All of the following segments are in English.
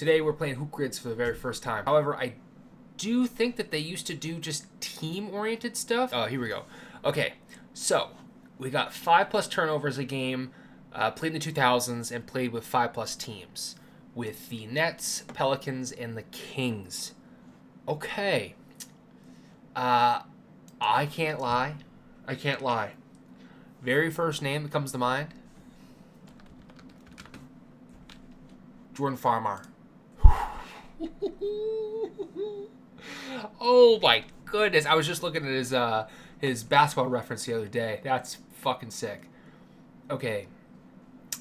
Today we're playing HoopGrids for the very first time. However, I do think that they used to do just team-oriented stuff. Oh, here we go. Okay, so we got 5+ turnovers a game, played in the 2000s, and played with 5+ teams. With the Nets, Pelicans, and the Kings. Okay. I can't lie. Very first name that comes to mind. Jordan Farmar. Oh my goodness. I was just looking at his basketball reference the other day. That's fucking sick. Okay.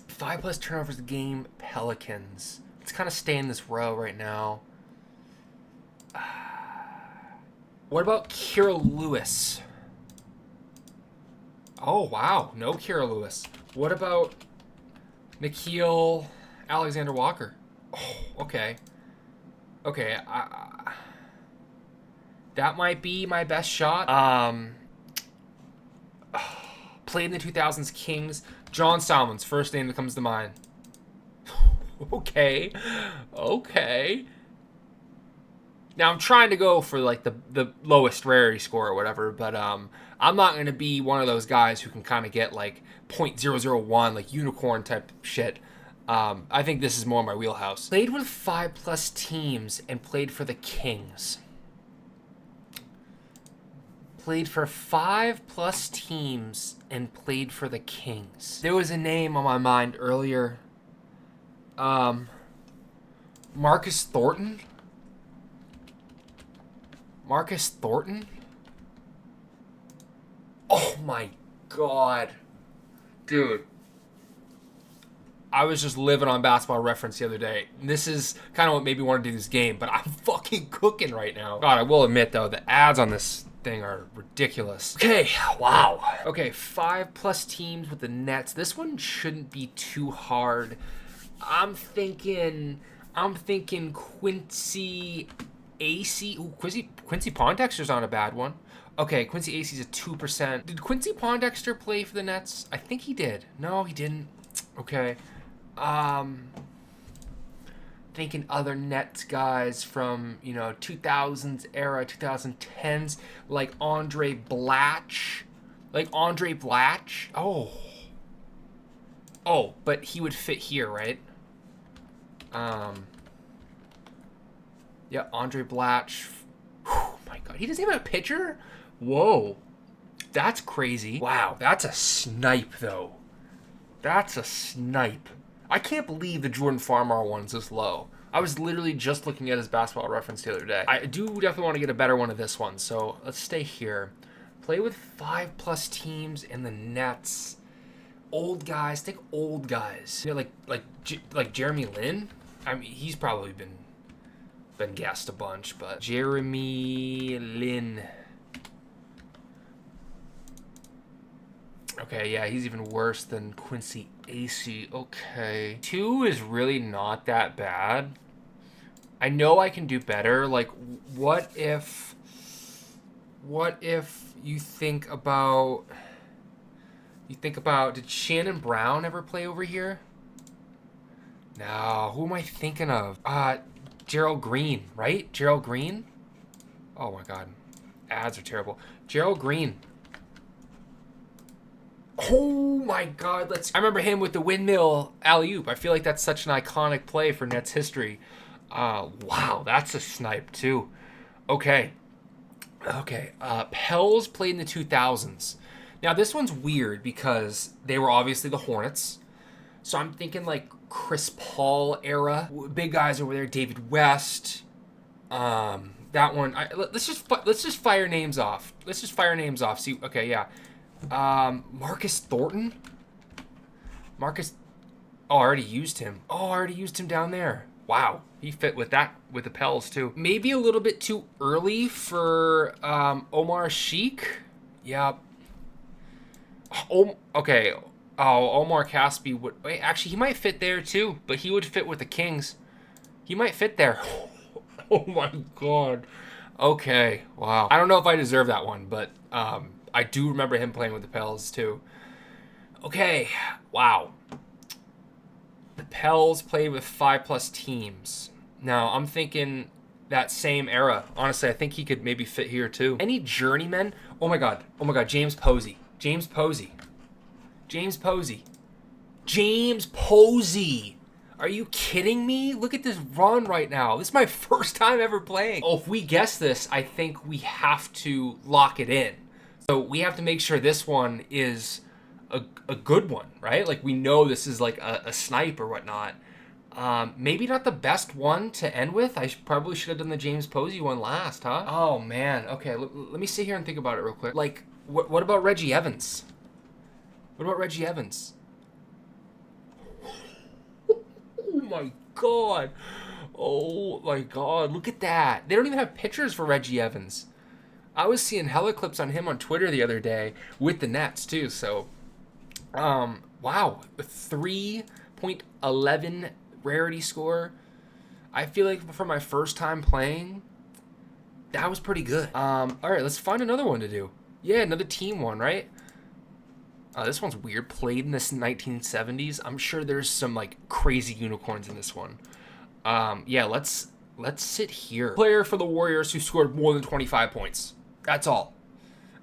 5+ turnovers a game, Pelicans. Let's kind of stay in this row right now. What about Kira Lewis? Oh, wow. No Kira Lewis. What about Nikhil Alexander Walker? Oh, okay. Okay, that might be my best shot. Played in the 2000s Kings. John Salmons, first name that comes to mind. Okay. Now I'm trying to go for like the lowest rarity score or whatever, but I'm not gonna be one of those guys who can kind of get like .001, like unicorn type shit. I think this is more my wheelhouse. Played with 5+ teams and played for the Kings. Played for 5+ teams and played for the Kings. There was a name on my mind earlier. Marcus Thornton? Oh my god. Dude. I was just living on Basketball Reference the other day. This is kind of what made me want to do this game, but I'm fucking cooking right now. God, I will admit, though, the ads on this thing are ridiculous. Okay, wow. Okay, 5+ teams with the Nets. This one shouldn't be too hard. I'm thinking Quincy AC. Ooh, Quincy Pondexter's not a bad one. Okay, Quincy AC's a 2%. Did Quincy Pondexter play for the Nets? I think he did. No, he didn't. Okay. Thinking other Nets guys from, 2000s era, 2010s, like Andre Blatch. Oh, but he would fit here, right? Yeah, Andre Blatch. Oh my god, he doesn't even have a pitcher? Whoa. That's crazy. Wow, that's a snipe, though. That's a snipe. I can't believe the Jordan Farmar one's this low. I was literally just looking at his Basketball Reference the other day. I do definitely want to get a better one of this one, so let's stay here. Play with 5+ teams in the Nets. Old guys, think old guys. Like Jeremy Lin? I mean, he's probably been gassed a bunch, but Jeremy Lin. Okay, yeah, he's even worse than Quincy AC. Okay. 2 is really not that bad. I know I can do better. Like, what if you think about... did Shannon Brown ever play over here? No, who am I thinking of? Gerald Green, right? Gerald Green? Oh my god. Ads are terrible. Gerald Green. Oh my god, I remember him with the windmill alley-oop. I feel like that's such an iconic play for Nets history. Wow, that's a snipe too. Okay. Pels played in the 2000s. Now this one's weird because they were obviously the Hornets. So I'm thinking like Chris Paul era. Big guys over there, David West. That one. Let's just fire names off. See, okay, yeah. Marcus Thornton? Oh, I already used him. Down there. Wow. He fit with the Pels, too. Maybe a little bit too early for, Omar Sheik? Yep. Okay. Oh, Omar Caspi would... Wait, actually, he might fit there, too. But he would fit with the Kings. He might fit there. Oh, my God. Okay. Wow. I don't know if I deserve that one, but, I do remember him playing with the Pels, too. Okay. Wow. The Pels played with 5+ teams. No, I'm thinking that same era. Honestly, I think he could maybe fit here too. Any journeymen? Oh my god. Oh my god. James Posey. James Posey. James Posey. James Posey. Are you kidding me? Look at this run right now. This is my first time ever playing. Oh, if we guess this, I think we have to lock it in. So we have to make sure this one is a good one, right? Like we know this is like a snipe or whatnot. Maybe not the best one to end with. I probably should have done the James Posey one last, huh? Oh man. Okay, let me sit here and think about it real quick. Like, what about Reggie Evans? What about Reggie Evans? Oh my god. Oh my god. Look at that. They don't even have pictures for Reggie Evans. I was seeing hella clips on him on Twitter the other day with the Nets too. So, wow, 3.11 rarity score. I feel like for my first time playing, that was pretty good. All right, let's find another one to do. Yeah, another team one, right? This one's weird. Played in this 1970s. I'm sure there's some like crazy unicorns in this one. Yeah, let's sit here. Player for the Warriors who scored more than 25 points. That's all.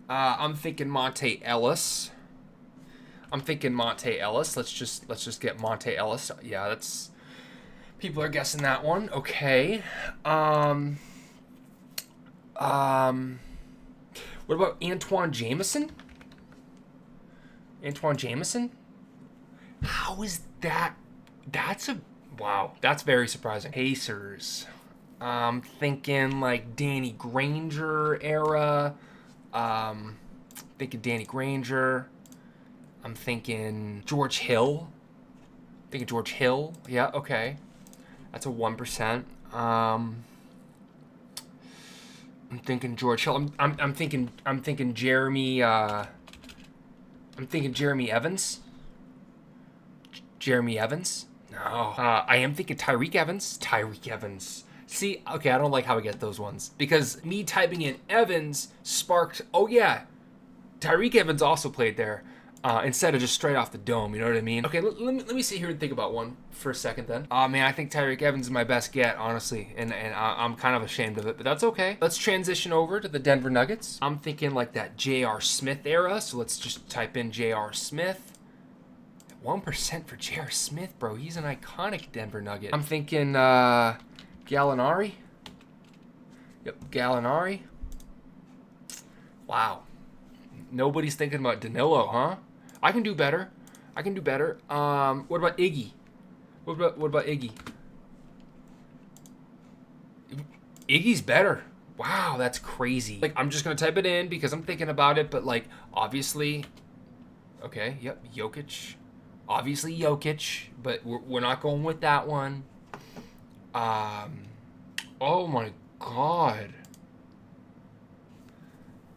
I'm thinking Monte Ellis. Let's just get Monte Ellis. Yeah, that's people are guessing that one. Okay. What about Antoine Jameson? Antoine Jameson? How is that? Wow. That's very surprising. Pacers. Thinking like Danny Granger era. Thinking Danny Granger. I'm thinking George Hill. Yeah, okay. That's a 1%. I'm thinking George Hill. I'm thinking Jeremy. I'm thinking Jeremy Evans. Jeremy Evans? No. I am thinking Tyreek Evans. See, okay, I don't like how I get those ones. Because me typing in Evans sparked, oh yeah, Tyreek Evans also played there. Instead of just straight off the dome, you know what I mean? Okay, let me sit here and think about one for a second then. Man, I think Tyreek Evans is my best get, honestly. And I'm kind of ashamed of it, but that's okay. Let's transition over to the Denver Nuggets. I'm thinking like that J.R. Smith era, so let's just type in J.R. Smith. 1% for J.R. Smith, bro. He's an iconic Denver Nugget. I'm thinking Gallinari. Yep, Gallinari. Wow. Nobody's thinking about Danilo, huh? I can do better. What about Iggy? What about Iggy? Iggy's better. Wow, that's crazy. Like, I'm just gonna type it in because I'm thinking about it, but like, obviously, okay, yep, Jokic. Obviously Jokic, but we're not going with that one. Oh my god.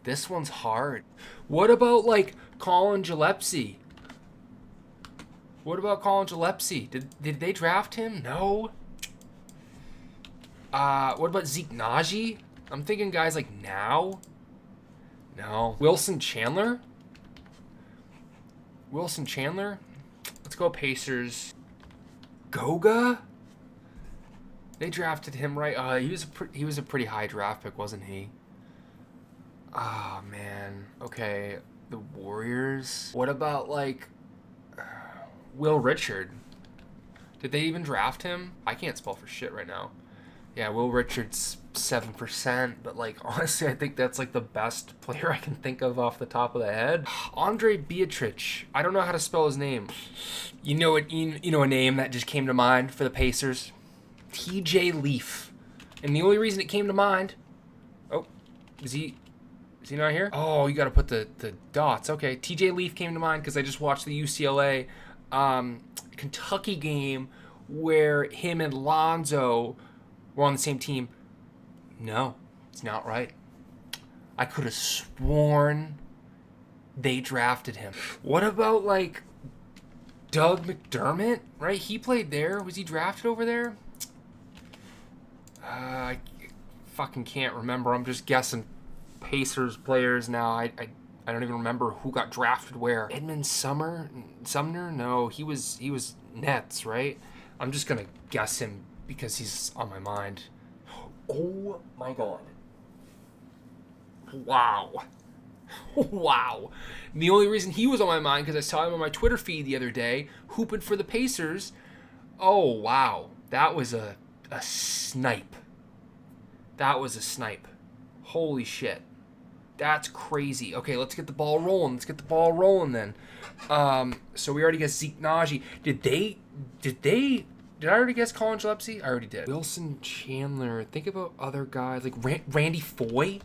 This one's hard. What about like Colin Gillespie? Did they draft him? No. What about Zeke Naji? I'm thinking guys like now. No. Wilson Chandler? Let's go Pacers. Goga? They drafted him, right? He was a pretty high draft pick, wasn't he? Oh, man. Okay, the Warriors. What about, like, Will Richard? Did they even draft him? I can't spell for shit right now. Yeah, Will Richard's 7%, but, like, honestly, I think that's, like, the best player I can think of off the top of the head. Andre Beatrich. I don't know how to spell his name. You know a name that just came to mind for the Pacers? TJ Leaf. And the only reason it came to mind... Oh, is he not here? Oh, you got to put the dots. Okay, TJ Leaf came to mind because I just watched the UCLA Kentucky game where him and Lonzo were on the same team. No, it's not right. I could have sworn they drafted him. What about, like, Doug McDermott? Right? He played there. Was he drafted over there? I fucking can't remember. I'm just guessing Pacers players now. I don't even remember who got drafted where. Edmund Sumner? No, he was Nets, right? I'm just gonna guess him because he's on my mind. Oh my god. Wow. Wow. And the only reason he was on my mind because I saw him on my Twitter feed the other day hooping for the Pacers. Oh, wow. That was a snipe. That was a snipe. Holy shit. That's crazy. Okay, let's get the ball rolling. Then. So we already got Zeke Naji. Did I already guess Colin Gillespie? I already did. Wilson Chandler. Think about other guys like Randy Foye.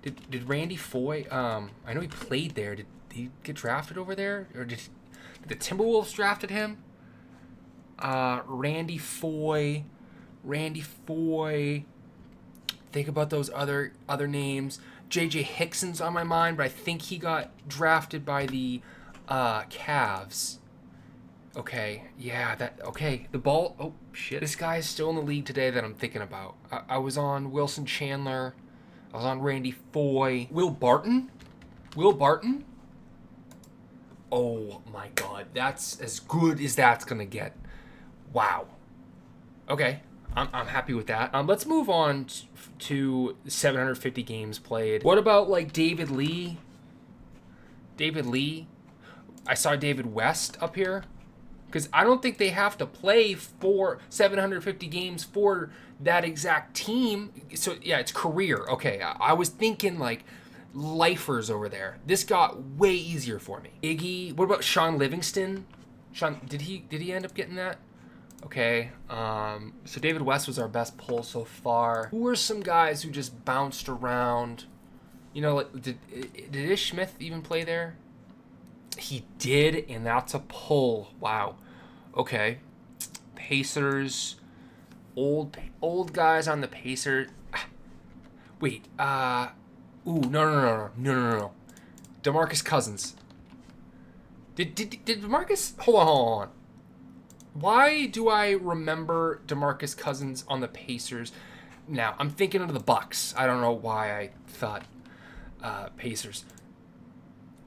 Did Randy Foye? I know he played there. Did he get drafted over there, or did the Timberwolves drafted him? Randy Foye. Think about those other names. J.J. Hickson's on my mind, but I think he got drafted by the Cavs. Okay, yeah, the ball, oh, shit. This guy is still in the league today that I'm thinking about. I was on Wilson Chandler. I was on Randy Foye. Will Barton? Oh, my God. That's as good as that's going to get. Wow. Okay, I'm happy with that. Let's move on to 750 games played. What about, like, David Lee? I saw David West up here. Because I don't think they have to play for 750 games for that exact team. So, yeah, it's career. Okay, I was thinking, like, lifers over there. This got way easier for me. Iggy. What about Sean Livingston? Did he end up getting that? Okay. So David West was our best pull so far. Who are some guys who just bounced around? You know, like, did Ish Smith even play there? He did, and that's a pull. Wow. Okay. Pacers. Old guys on the Pacers. Wait. No. DeMarcus Cousins. Did DeMarcus... Hold on. Why do I remember DeMarcus Cousins on the Pacers? Now, I'm thinking of the Bucks. I don't know why I thought Pacers.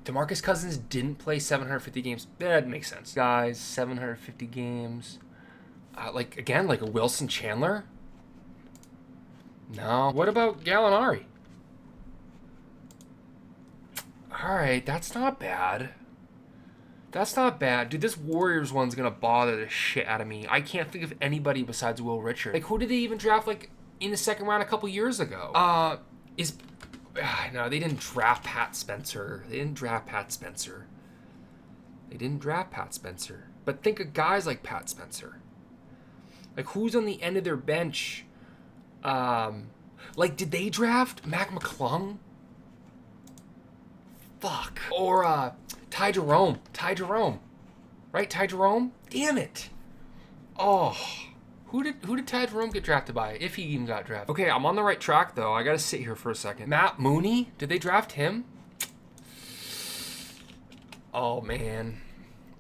DeMarcus Cousins didn't play 750 games. That makes sense. Guys, 750 games. Like a Wilson Chandler? No. What about Gallinari? All right, that's not bad. Dude, this Warriors one's going to bother the shit out of me. I can't think of anybody besides Will Richard. Like, who did they even draft, like, in the second round a couple years ago? No, they didn't draft Pat Spencer. But think of guys like Pat Spencer. Like, who's on the end of their bench? Like, did they draft Mac McClung? Fuck. Or, Ty Jerome. Right, Ty Jerome? Damn it. Oh. Who did Ty Jerome get drafted by, if he even got drafted? Okay, I'm on the right track, though. I gotta sit here for a second. Matt Mooney? Did they draft him? Oh, man.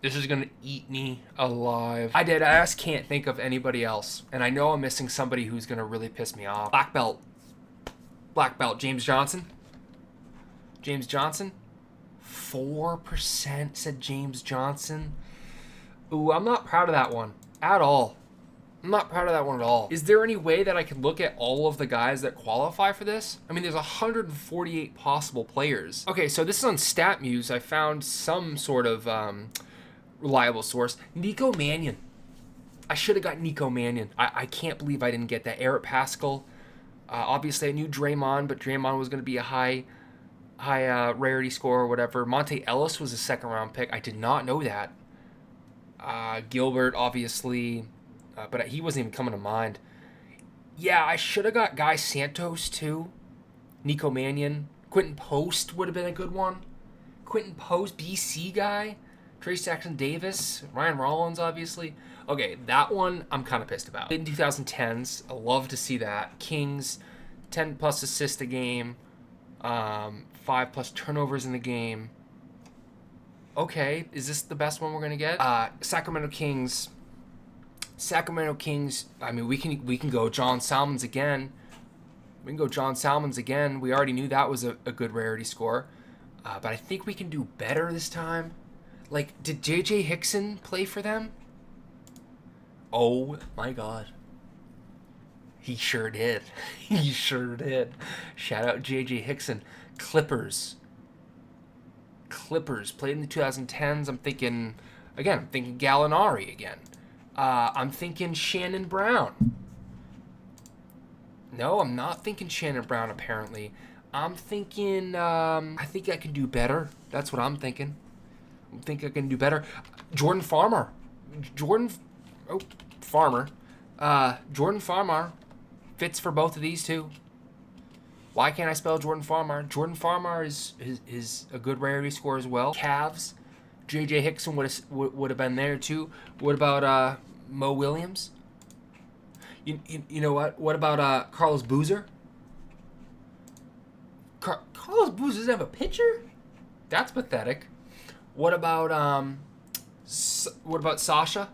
This is gonna eat me alive. I just can't think of anybody else. And I know I'm missing somebody who's gonna really piss me off. Black belt, James Johnson. 4% said James Johnson. Ooh, I'm not proud of that one at all. Is there any way that I can look at all of the guys that qualify for this? I mean, there's 148 possible players. Okay, so this is on StatMuse. I found some sort of reliable source. Nico Mannion. I should have got Nico Mannion. I can't believe I didn't get that. Eric Pascal. Obviously, I knew Draymond, but Draymond was going to be a high rarity score or whatever. Monte Ellis was a second-round pick. I did not know that. Gilbert, obviously... but he wasn't even coming to mind. Yeah, I should have got Guy Santos, too. Nico Mannion. Quentin Post would have been a good one. BC guy. Trace Jackson Davis. Ryan Rollins, obviously. Okay, that one I'm kind of pissed about. In 2010s, I love to see that. Kings, 10-plus assists a game. 5-plus turnovers in the game. Okay, is this the best one we're going to get? Sacramento Kings, I mean, we can go John Salmons again. We already knew that was a good rarity score. But I think we can do better this time. Like, did J.J. Hickson play for them? Oh, my God. He sure did. He sure did. Shout out J.J. Hickson. Clippers. Clippers played in the 2010s. I'm thinking Gallinari again. I'm thinking Shannon Brown. No, I'm not thinking Shannon Brown, apparently. I'm thinking, I think I can do better. That's what I'm thinking. I think I can do better. Jordan Farmer. Farmer. Jordan Farmer fits for both of these two. Why can't I spell Jordan Farmer? Jordan Farmer is a good rarity score as well. Cavs. J.J. Hickson would have been there too. What about Mo Williams? You know what? What about Carlos Boozer? Carlos Boozer doesn't have a pitcher? That's pathetic. What about Sasha?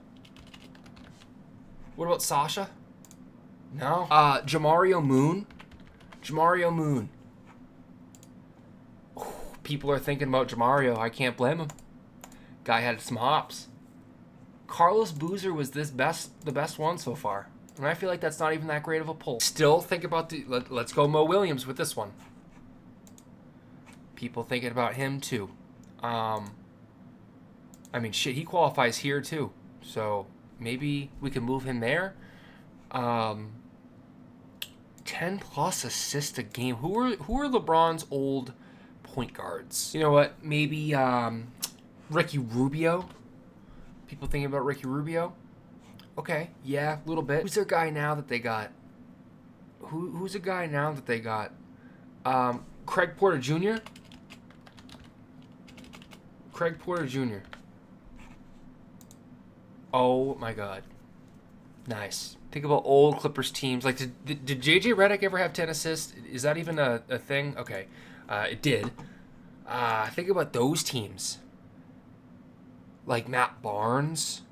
What about Sasha? No. Jamario Moon. Jamario Moon. Ooh, people are thinking about Jamario. I can't blame him. Guy had some hops. Carlos Boozer was the best one so far. And I feel like that's not even that great of a pull. Still think about let's go Mo Williams with this one. People thinking about him too. I mean, shit, he qualifies here too. So maybe we can move him there. 10 plus assists a game. Who are LeBron's old point guards? You know what? Maybe Ricky Rubio. People thinking about Ricky Rubio? Okay, yeah, a little bit. Who's their guy now that they got? Who's a guy now that they got? Craig Porter Jr.? Craig Porter Jr. Oh my God. Nice. Think about old Clippers teams. Like, did JJ Redick ever have 10 assists? Is that even a thing? Okay. It did. Think about those teams. Like Matt Barnes.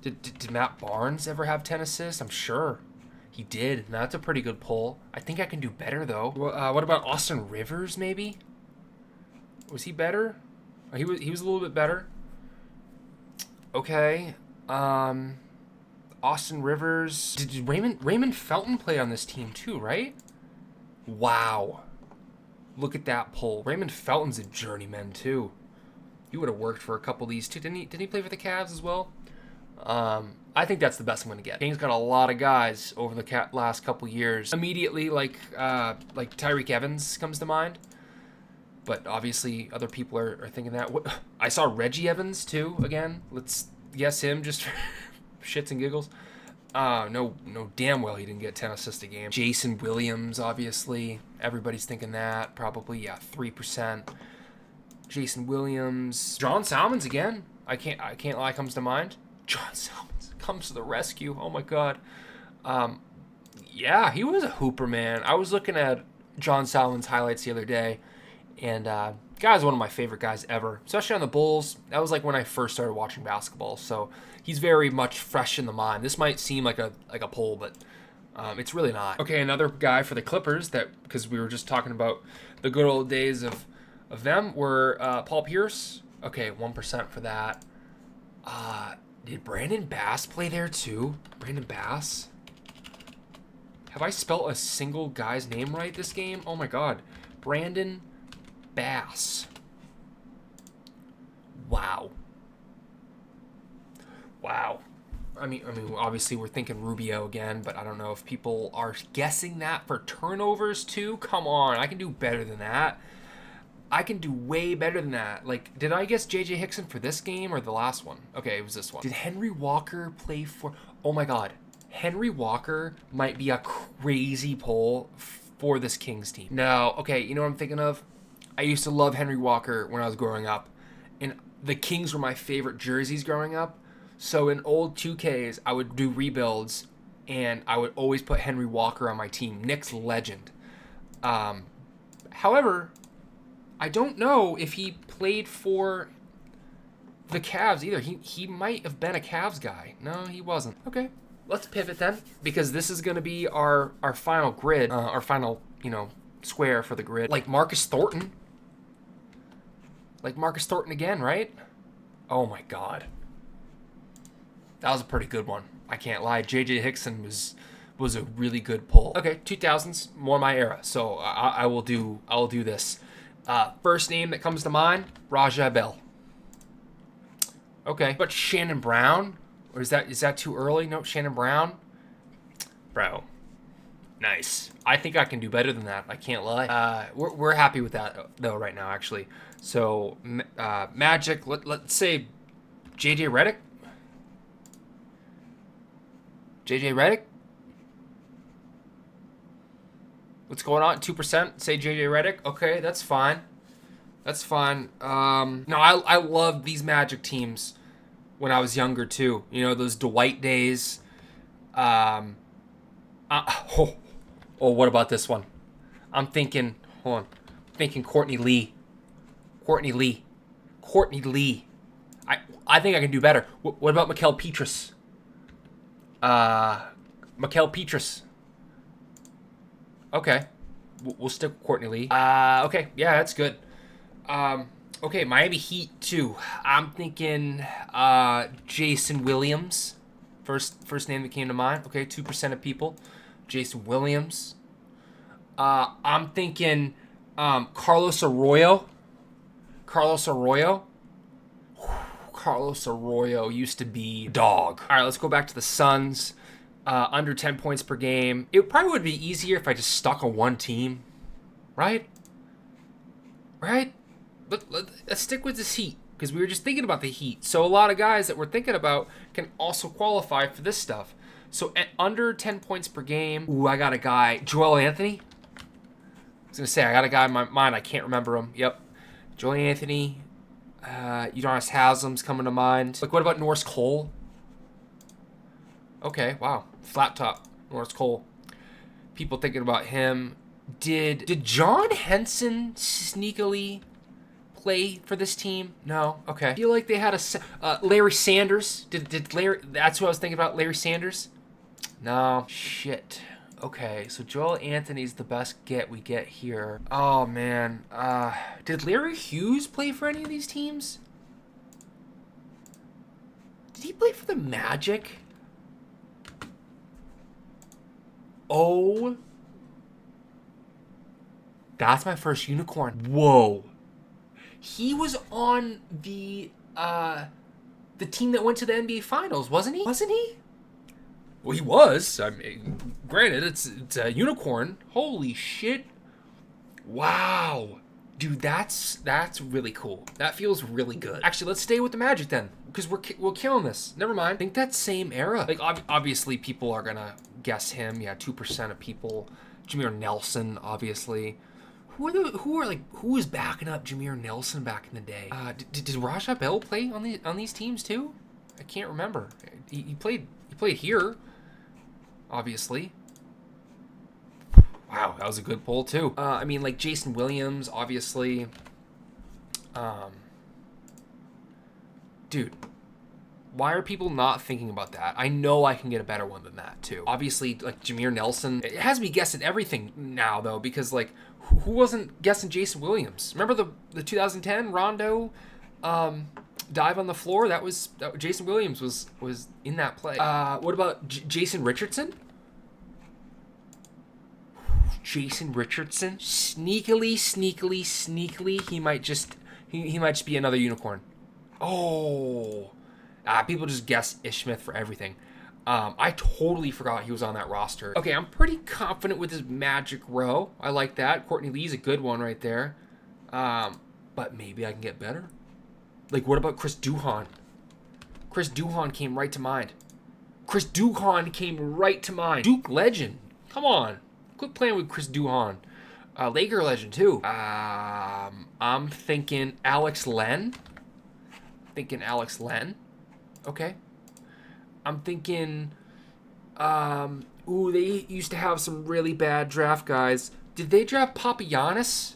Did Matt Barnes ever have 10 assists? I'm sure he did. That's a pretty good pull. I think I can do better, though. What about Austin Rivers, maybe? Was he better? He was a little bit better. Okay. Austin Rivers. Did Raymond Felton play on this team too, right? Wow. Look at that pull. Raymond Felton's a journeyman too. He would have worked for a couple of these too. Didn't he play for the Cavs as well? I think that's the best I'm going to get. Kings got a lot of guys over the last couple years. Immediately, like Tyreek Evans comes to mind. But obviously, other people are thinking that. I saw Reggie Evans, too, again. Let's guess him just for shits and giggles. No, damn well he didn't get 10 assists a game. Jason Williams, obviously. Everybody's thinking that. Probably, yeah, 3%. Jason Williams. John Salmons, again. I can't lie, comes to mind. John Salmons comes to the rescue. Oh, my God. Yeah, he was a hooper, man. I was looking at John Salmons' highlights the other day. And guy's one of my favorite guys ever, especially on the Bulls. That was like when I first started watching basketball, so he's very much fresh in the mind. This might seem like a pull, but it's really not. Okay, another guy for the Clippers because we were just talking about the good old days of them were Paul Pierce. Okay, 1% for that. Did Brandon Bass play there too? Brandon Bass? Have I spelt a single guy's name right this game? Oh my God, Brandon Bass. Wow. I mean, obviously we're thinking Rubio again, but I don't know if people are guessing that for turnovers too. Come on, I can do better than that. I can do way better than that. Like, did I guess J.J. Hickson for this game or the last one? Okay, it was this one. Did Henry Walker play for... Oh my God. Henry Walker might be a crazy pull for this Kings team. No, okay, you know what I'm thinking of? I used to love Henry Walker when I was growing up, and the Kings were my favorite jerseys growing up. So in old 2Ks, I would do rebuilds, and I would always put Henry Walker on my team. Knicks legend. However, I don't know if he played for the Cavs either. He might have been a Cavs guy. No, he wasn't. Okay, let's pivot then, because this is going to be our final grid, our final, square for the grid. Like Marcus Thornton again, right? Oh my God. That was a pretty good one. I can't lie. J.J. Hickson was a really good pull. Okay, 2000s, more my era. So I will do this. First name that comes to mind, Raja Bell. Okay, but Shannon Brown? Or is that too early? No, Shannon Brown? Bro. Nice. I think I can do better than that. I can't lie. We're happy with that, though, right now, actually. So, Magic, let's say JJ Redick? JJ Redick? What's going on? 2%? Say JJ Redick? Okay, that's fine. That's fine. No, I love these Magic teams when I was younger, too. You know, those Dwight days. What about this one? I'm thinking, hold on. I'm thinking Courtney Lee. Courtney Lee. I think I can do better. What about Mikael Petrus? Mikael Petrus. Okay. We'll stick with Courtney Lee. Okay. Yeah, that's good. Okay, Miami Heat, too. I'm thinking Jason Williams. First name that came to mind. Okay, 2% of people. Jason Williams. I'm thinking Carlos Arroyo. Carlos Arroyo used to be dog. All right, let's go back to the Suns. Under 10 points per game. It probably would be easier if I just stuck on one team. Right? Let's stick with this Heat, because we were just thinking about the Heat. So a lot of guys that we're thinking about can also qualify for this stuff. So at under 10 points per game, ooh, I got a guy, Joel Anthony. I was going to say, I got a guy in my mind. I can't remember him. Yep. Joel Anthony. Udonis Haslam's coming to mind. Like, what about Norris Cole? Okay, wow. Flat top, Norris Cole. People thinking about him. Did John Henson sneakily play for this team? No. Okay. I feel like they had a Larry Sanders. Did Larry? That's what I was thinking about. Larry Sanders. No. Shit. Okay. So Joel Anthony's the best get we get here. Oh man. Did Larry Hughes play for any of these teams? Did he play for the Magic? Oh. That's my first unicorn. Whoa. He was on the team that went to the NBA Finals, wasn't he? Wasn't he? Well, he was. I mean, granted, it's a unicorn. Holy shit. Wow. Dude, that's really cool. That feels really good. Actually, let's stay with the Magic then, because we're killing this. Never mind. I think that same era. Like, obviously, people are going to guess him. Yeah, 2% of people. Jameer Nelson, obviously. Who was backing up Jameer Nelson back in the day? Did Raja Bell play on these teams too? I can't remember. He played here, obviously. Wow, that was a good pull too. I mean, like Jason Williams, obviously. Dude, why are people not thinking about that? I know I can get a better one than that too. Obviously, like Jameer Nelson. It has me guessing everything now though, because like, who wasn't guessing Jason Williams? Remember the 2010 Rondo dive on the floor? That Jason Williams was in that play. What about Jason Richardson? Jason Richardson, sneakily, he might just be another unicorn. Oh, people just guess Ish Smith for everything. I totally forgot he was on that roster. Okay, I'm pretty confident with his Magic row. I like that. Courtney Lee's a good one right there. But maybe I can get better. Like, what about Chris Duhon? Chris Duhon came right to mind. Duke legend. Come on. Quit playing with Chris Duhon. Laker legend, too. I'm thinking Alex Len. Okay. I'm thinking, they used to have some really bad draft guys. Did they draft Papagiannis?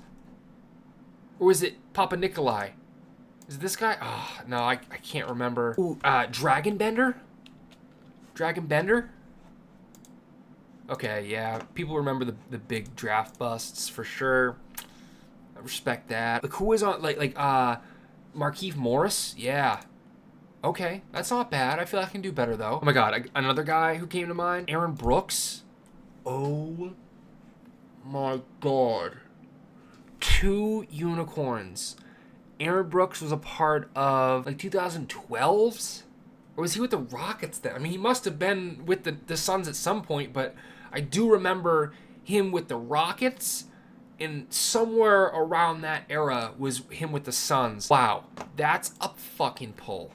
Or was it Papa Nikolai? Is it this guy? Oh, no, I can't remember. Dragon Bender? Okay, yeah. People remember the big draft busts for sure. I respect that. Like, who was on, like Markieff Morris? Yeah. Okay, that's not bad. I feel like I can do better, though. Oh my god, another guy who came to mind. Aaron Brooks. Oh my God. 2 unicorns. Aaron Brooks was a part of like 2012's? Or was he with the Rockets then? I mean, he must have been with the Suns at some point, but I do remember him with the Rockets, and somewhere around that era was him with the Suns. Wow, that's a fucking pull.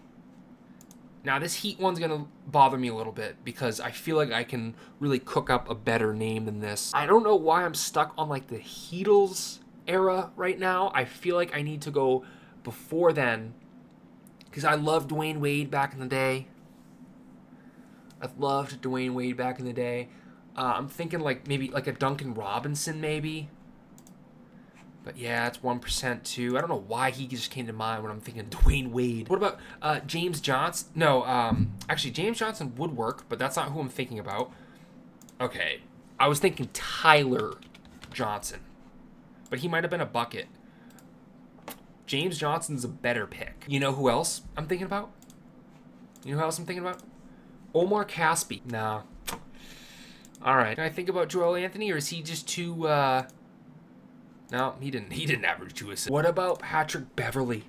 Now, this Heat one's going to bother me a little bit because I feel like I can really cook up a better name than this. I don't know why I'm stuck on like the Heatles era right now. I feel like I need to go before then because I loved Dwayne Wade back in the day. I loved Dwayne Wade back in the day. I'm thinking like maybe like a Duncan Robinson maybe. But yeah, it's 1% too. I don't know why he just came to mind when I'm thinking Dwayne Wade. What about James Johnson? No, actually James Johnson would work, but that's not who I'm thinking about. Okay, I was thinking Tyler Johnson, but he might have been a bucket. James Johnson's a better pick. You know who else I'm thinking about? Omar Caspi. Nah. All right. Can I think about Joel Anthony, or is he just too? No, he didn't average 2 assists. What about Patrick Beverly?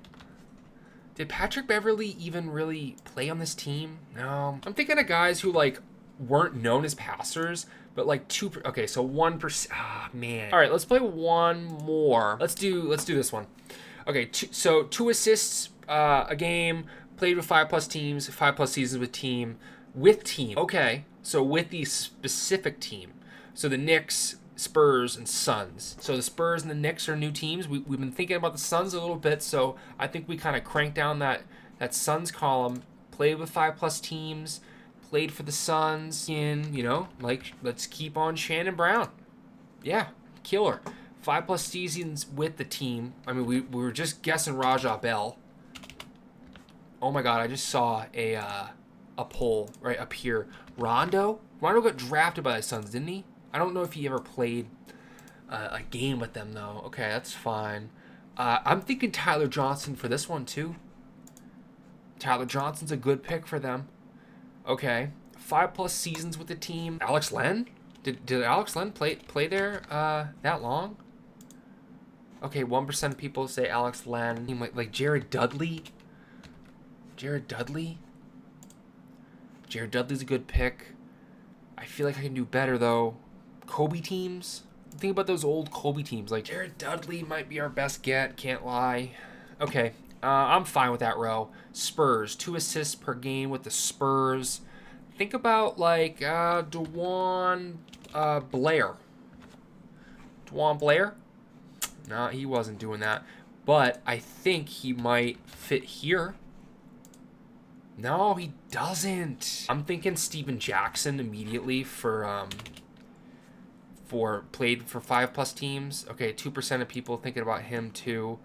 Did Patrick Beverly even really play on this team? No. I'm thinking of guys who like weren't known as passers, but like 2. Okay, so 1%. Ah, man. All right, let's play one more. Let's do this one. Okay, so 2 assists a game. Played with 5+ teams, 5+ seasons with team. Okay, so with the specific team. So the Knicks, Spurs, and Suns. So the Spurs and the Knicks are new teams. We've been thinking about the Suns a little bit, so I think we kind of cranked down that Suns column. Played with 5+ teams, played for the Suns. Like, let's keep on Shannon Brown. Yeah, killer. 5+ seasons with the team. I mean, we were just guessing Raja Bell. Oh my God, I just saw a poll right up here. Rondo got drafted by the Suns, didn't he? I don't know if he ever played a game with them, though. Okay, that's fine. I'm thinking Tyler Johnson for this one, too. Tyler Johnson's a good pick for them. Okay. 5+ seasons with the team. Alex Len? Did Alex Len play there that long? Okay, 1% of people say Alex Len. Like Jared Dudley? Jared Dudley's a good pick. I feel like I can do better, though. Kobe teams? Think about those old Kobe teams. Like, Jared Dudley might be our best get. Can't lie. Okay, I'm fine with that row. Spurs. 2 assists per game with the Spurs. Think about, like, DeJuan Blair. DeJuan Blair? No, he wasn't doing that. But I think he might fit here. No, he doesn't. I'm thinking Steven Jackson immediately for played for 5+ teams. Okay, 2% of people thinking about him too.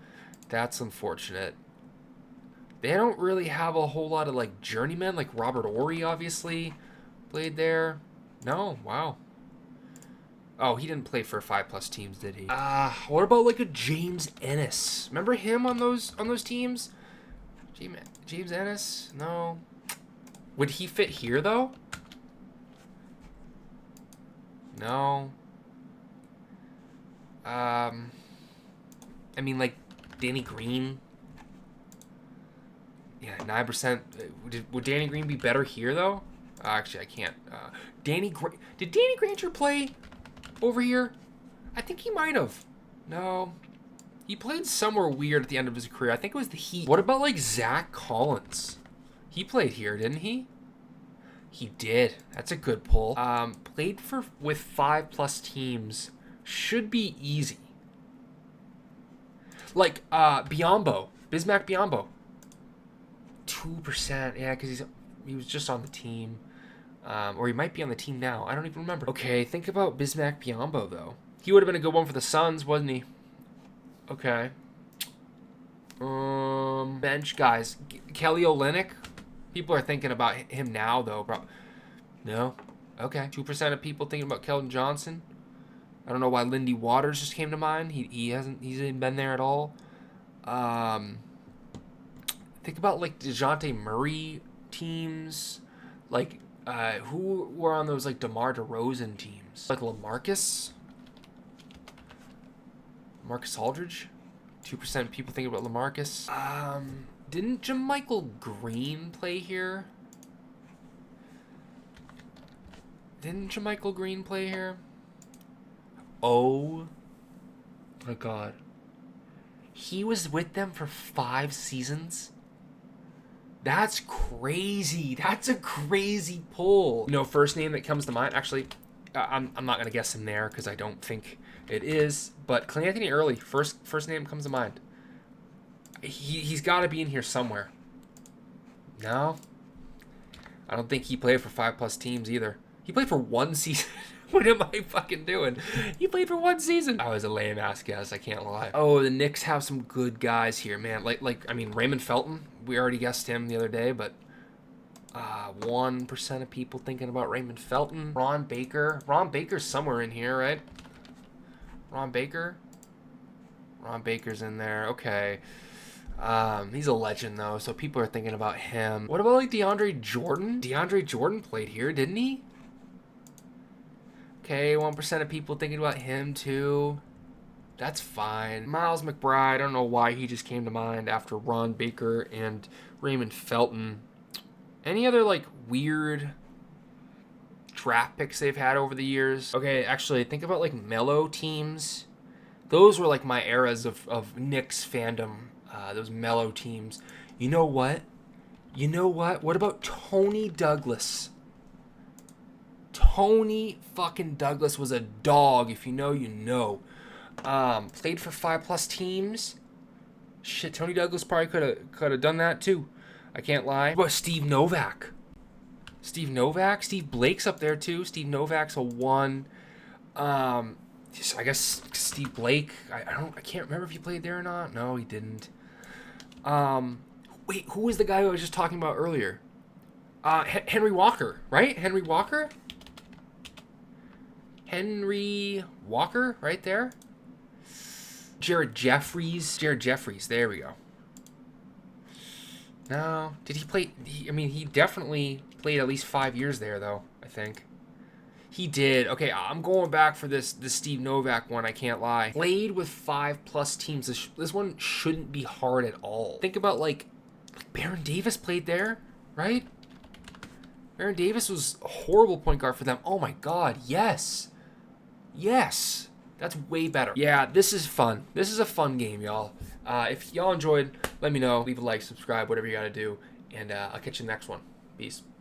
That's unfortunate. They don't really have a whole lot of like journeymen, like Robert Horry obviously played there. No, wow. Oh, he didn't play for 5+ teams, did he? What about like a James Ennis? Remember him on those teams? James Ennis? No. Would he fit here, though? No. I mean, like, Danny Green. Yeah, 9%. Would Danny Green be better here, though? Actually, I can't. Did Danny Granger play over here? I think he might have. No. He played somewhere weird at the end of his career. I think it was the Heat. What about, like, Zach Collins? He played here, didn't he? He did. That's a good pull. Played with 5+ teams. Should be easy. Like, Biyombo. Bismack Biyombo. 2%. Yeah, because he was just on the team. Or he might be on the team now. I don't even remember. Okay, think about Bismack Biyombo, though. He would have been a good one for the Suns, wasn't he? Okay. Bench guys. Kelly Olynyk. People are thinking about him now, though. No. Okay. 2% of people thinking about Keldon Johnson. I don't know why Lindy Waters just came to mind. He's hasn't been there at all. Think about like DeJounte Murray teams, like Who were on those, like, DeMar DeRozan teams? Like, Marcus Aldridge? 2% people think about LaMarcus. Didn't JaMychal Green play here? Didn't JaMychal Green play here? Oh my God. He was with them for 5 seasons? That's crazy. That's a crazy pull. You know, first name that comes to mind, actually, I'm not going to guess him there because I don't think it is, but Clay Anthony Early, first name comes to mind. He's got to be in here somewhere. No? I don't think he played for 5+ teams either. He played for 1 season. What am I fucking doing? He played for 1 season. I was a lame ass guess, I can't lie. Oh, the Knicks have some good guys here, man. I mean, Raymond Felton. We already guessed him the other day, but 1% of people thinking about Raymond Felton. Ron Baker. Ron Baker's somewhere in here, right? Ron Baker? Ron Baker's in there. Okay. He's a legend, though, so people are thinking about him. What about, like, DeAndre Jordan? DeAndre Jordan played here, didn't he? Okay, 1% of people thinking about him, too. That's fine. Miles McBride, I don't know why he just came to mind after Ron Baker and Raymond Felton. Any other, like, weird draft picks they've had over the years? Okay, actually, think about, like, Melo teams. Those were, like, my eras of Knicks fandom. Those Melo teams. You know what? What about Tony Douglas? Tony fucking Douglas was a dog. If you know, you know. Played for 5+ teams. Shit, Tony Douglas probably could have done that too. I can't lie. What about Steve Novak? Steve Blake's up there too. Steve Novak's a 1. So I guess Steve Blake. I can't remember if he played there or not. No, he didn't. Wait, who was the guy I was just talking about earlier? Henry Walker, right? Henry Walker, right there. Jared Jeffries, there we go. No, did he play? He definitely played at least 5 years there, though, I think. He did. Okay, I'm going back for this Steve Novak one, I can't lie. Played with 5+ teams. This one shouldn't be hard at all. Think about, like Baron Davis played there, right? Baron Davis was a horrible point guard for them. Oh my God, yes. Yes. That's way better. Yeah, this is fun. This is a fun game, y'all. If y'all enjoyed, let me know. Leave a like, subscribe, whatever you gotta do. And I'll catch you in the next one. Peace.